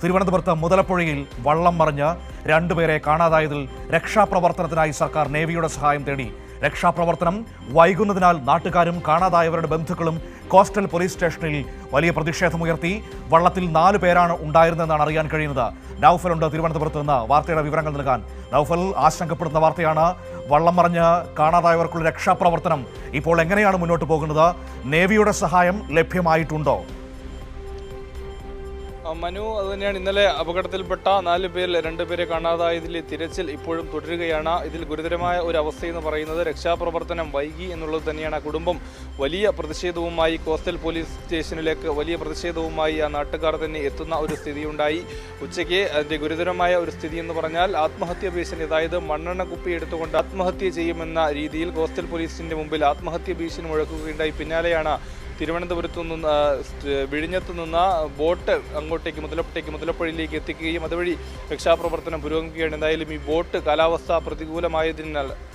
തിരുവനന്തപുരത്ത് മുതലപ്പുഴയിൽ വള്ളം മറിഞ്ഞ് രണ്ടുപേരെ കാണാതായതിൽ രക്ഷാപ്രവർത്തനത്തിനായി സർക്കാർ നേവിയുടെ സഹായം തേടി. രക്ഷാപ്രവർത്തനം വൈകുന്നതിനാൽ നാട്ടുകാരും കാണാതായവരുടെ ബന്ധുക്കളും കോസ്റ്റൽ പോലീസ് സ്റ്റേഷനിൽ വലിയ പ്രതിഷേധമുയർത്തി. വള്ളത്തിൽ 4 പേരാണ് ഉണ്ടായിരുന്നതെന്നാണ് അറിയാൻ കഴിയുന്നത്. നൗഫലുണ്ട് തിരുവനന്തപുരത്ത് നിന്ന് വാർത്തയുടെ വിവരങ്ങൾ നൽകാൻ. നൗഫൽ, ആശങ്കപ്പെടുന്ന വാർത്തയാണ്. വള്ളം മറിഞ്ഞ് കാണാതായവർക്കുള്ള രക്ഷാപ്രവർത്തനം ഇപ്പോൾ എങ്ങനെയാണ് മുന്നോട്ട് പോകുന്നത്? നേവിയുടെ സഹായം ലഭ്യമായിട്ടുണ്ടോ? മനു, അതുതന്നെയാണ്. ഇന്നലെ അപകടത്തിൽപ്പെട്ട 4 പേരിൽ 2 പേരെ കാണാതായതിലെ തിരച്ചിൽ ഇപ്പോഴും തുടരുകയാണ്. ഇതിൽ ഗുരുതരമായ ഒരു അവസ്ഥയെന്ന് പറയുന്നത് രക്ഷാപ്രവർത്തനം വൈകി എന്നുള്ളത് തന്നെയാണ്. കുടുംബം വലിയ പ്രതിഷേധവുമായി കോസ്റ്റൽ പോലീസ് സ്റ്റേഷനിലേക്ക് വലിയ പ്രതിഷേധവുമായി ആ നാട്ടുകാർ തന്നെ എത്തുന്ന ഒരു സ്ഥിതിയുണ്ടായി. ഉച്ചയ്ക്ക് അതിൻ്റെ ഗുരുതരമായ ഒരു സ്ഥിതി എന്ന് പറഞ്ഞാൽ ആത്മഹത്യാ ഭീഷണി, അതായത് മണ്ണെണ്ണ കുപ്പി എടുത്തുകൊണ്ട് ആത്മഹത്യ ചെയ്യുമെന്ന രീതിയിൽ കോസ്റ്റൽ പോലീസിൻ്റെ മുമ്പിൽ ആത്മഹത്യാ ഭീഷണി മുഴക്കുകയുണ്ടായി. പിന്നാലെയാണ് തിരുവനന്തപുരത്തു നിന്ന് വിഴിഞ്ഞത്തു നിന്ന് ബോട്ട് അങ്ങോട്ടേക്ക് മുതലപ്പുഴയിലേക്ക് എത്തിക്കുകയും അതുവഴി രക്ഷാപ്രവർത്തനം പുരോഗമിക്കുകയാണ്. എന്തായാലും ഈ ബോട്ട് കാലാവസ്ഥ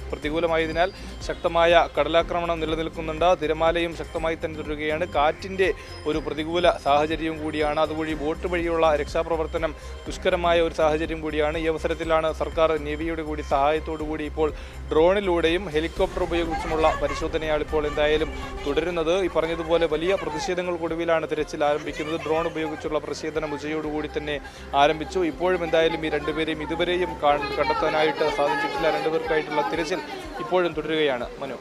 പ്രതികൂലമായതിനാൽ ശക്തമായ കടലാക്രമണം നിലനിൽക്കുന്നുണ്ട്. തിരമാലയും ശക്തമായി തന്നെ തുടരുകയാണ്. കാറ്റിൻ്റെ ഒരു പ്രതികൂല സാഹചര്യവും കൂടിയാണ്. അതുവഴി ബോട്ട് വഴിയുള്ള രക്ഷാപ്രവർത്തനം ദുഷ്കരമായ ഒരു സാഹചര്യം കൂടിയാണ്. ഈ അവസരത്തിലാണ് സർക്കാർ നേവിയുടെ കൂടി സഹായത്തോടുകൂടി ഇപ്പോൾ ഡ്രോണിലൂടെയും ഹെലികോപ്റ്റർ ഉപയോഗിച്ചുമുള്ള പരിശോധനയാണ് ഇപ്പോൾ എന്തായാലും തുടരുന്നത്. ഈ പറഞ്ഞതുപോലെ വലിയ പ്രതിഷേധങ്ങൾക്കൊടുവിലാണ് തിരച്ചിൽ ആരംഭിക്കുന്നത്. ഡ്രോൺ ഉപയോഗിച്ചുള്ള പ്രതിഷേധം ഉച്ചയോടുകൂടി തന്നെ ആരംഭിച്ചു. ഇപ്പോഴും എന്തായാലും ഈ 2 പേരെയും ഇതുവരെയും കണ്ടെത്താനായിട്ട് സാധിച്ചിട്ടില്ല. 2 പേർക്കായിട്ടുള്ള തിരച്ചിൽ ഇപ്പോഴും തുടരുകയാണ്. മനു,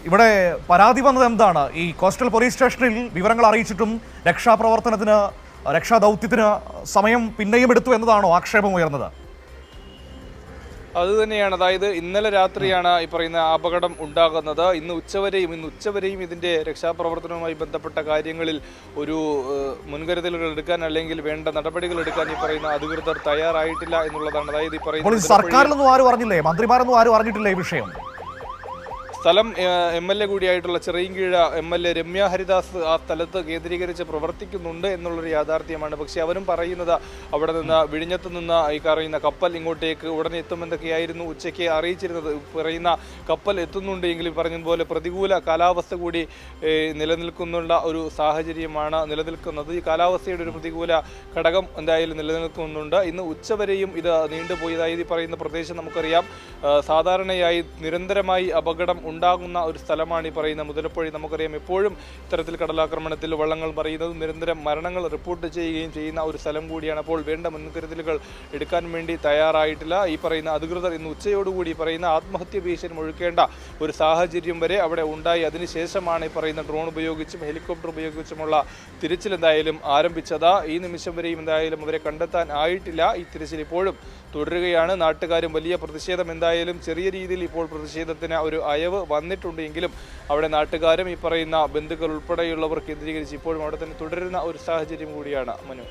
ഇവിടെ പരാതി വന്നത് എന്താണ്? ഈ കോസ്റ്റൽ പോലീസ് സ്റ്റേഷനിൽ വിവരങ്ങൾ അറിയിച്ചിട്ടും രക്ഷാദൗത്യത്തിന് സമയം പിന്നെയും എടുത്തു എന്നതാണോ ആക്ഷേപം ഉയർന്നത്? അതുതന്നെയാണ്. അതായത് ഇന്നലെ രാത്രിയാണ് ഈ പറയുന്ന അപകടം ഉണ്ടാകുന്നത്. ഇന്ന് ഉച്ചവരെയും ഇതിൻ്റെ രക്ഷാപ്രവർത്തനവുമായി ബന്ധപ്പെട്ട കാര്യങ്ങളിൽ ഒരു മുൻകരുതലുകൾ എടുക്കാൻ അല്ലെങ്കിൽ വേണ്ട നടപടികൾ എടുക്കാൻ ഈ പറയുന്ന അധികൃതർ തയ്യാറായിട്ടില്ല എന്നുള്ളതാണ്. അതായത് ഈ പറയുന്ന സർക്കാരിലൊന്നും ആരും അറിഞ്ഞില്ലേ? മന്ത്രിമാരൊന്നും ആരും അറിഞ്ഞിട്ടില്ല ഈ വിഷയം? സ്ഥലം MLA കൂടിയായിട്ടുള്ള ചിറയിൻകീഴ് MLA രമ്യ ഹരിദാസ് ആ സ്ഥലത്ത് കേന്ദ്രീകരിച്ച് പ്രവർത്തിക്കുന്നുണ്ട് എന്നുള്ളൊരു യാഥാർത്ഥ്യമാണ്. പക്ഷേ അവരും പറയുന്നത് അവിടെ നിന്ന് വിഴിഞ്ഞത്ത് നിന്ന് ഈ പറയുന്ന കപ്പൽ ഇങ്ങോട്ടേക്ക് ഉടനെ എത്തുമെന്നൊക്കെയായിരുന്നു ഉച്ചയ്ക്ക് അറിയിച്ചിരുന്നത്. പറയുന്ന കപ്പൽ എത്തുന്നുണ്ട് എങ്കിലും പറഞ്ഞതുപോലെ പ്രതികൂല കാലാവസ്ഥ കൂടി നിലനിൽക്കുന്നുള്ള ഒരു സാഹചര്യമാണ് നിലനിൽക്കുന്നത്. ഈ കാലാവസ്ഥയുടെ ഒരു പ്രതികൂല ഘടകം എന്തായാലും നിലനിൽക്കുന്നുണ്ട്. ഇന്ന് ഉച്ചവരെയും ഇത് നീണ്ടുപോയതായി ഈ പറയുന്ന പ്രദേശം നമുക്കറിയാം. സാധാരണയായി നിരന്തരമായി അപകടം ഉണ്ടാകുന്ന ഒരു സ്ഥലമാണ് ഈ പറയുന്ന മുതലപ്പുഴ. നമുക്കറിയാം എപ്പോഴും ഇത്തരത്തിൽ കടലാക്രമണത്തിൽ വള്ളങ്ങൾ മറിയുന്നതും നിരന്തരം മരണങ്ങൾ റിപ്പോർട്ട് ചെയ്യുകയും ചെയ്യുന്ന ഒരു സ്ഥലം കൂടിയാണ്. അപ്പോൾ വേണ്ട മുൻകരുതലുകൾ എടുക്കാൻ വേണ്ടി തയ്യാറായിട്ടില്ല. ഈ പറയുന്ന അധികൃതർ ഇന്ന് ഉച്ചയോടുകൂടി പറയുന്ന ആത്മഹത്യ ഭീഷണി ഒഴുക്കേണ്ട ഒരു സാഹചര്യം വരെ അവിടെ ഉണ്ടായി. അതിനുശേഷമാണ് ഈ പറയുന്ന ഡ്രോൺ ഉപയോഗിച്ചും ഹെലികോപ്റ്റർ ഉപയോഗിച്ചുമുള്ള തിരച്ചിൽ എന്തായാലും ആരംഭിച്ചത്. ഈ നിമിഷം വരെയും എന്തായാലും അവരെ കണ്ടെത്താൻ ആയിട്ടില്ല. ഈ തിരച്ചിൽ ഇപ്പോഴും തുടരുകയാണ്. നാട്ടുകാരും വലിയ പ്രതിഷേധം എന്തായാലും ചെറിയ രീതിയിൽ ഇപ്പോൾ പ്രതിഷേധത്തിന് ഒരു അയവ് വന്നിട്ടുണ്ടെങ്കിലും അവിടെ നാട്ടുകാരും ഈ പറയുന്ന ബന്ധുക്കൾ ഉൾപ്പെടെയുള്ളവർ കേന്ദ്രീകരിച്ച് ഇപ്പോഴും അവിടെ തന്നെ തുടരുന്ന ഒരു സാഹചര്യം കൂടിയാണ്. മനു.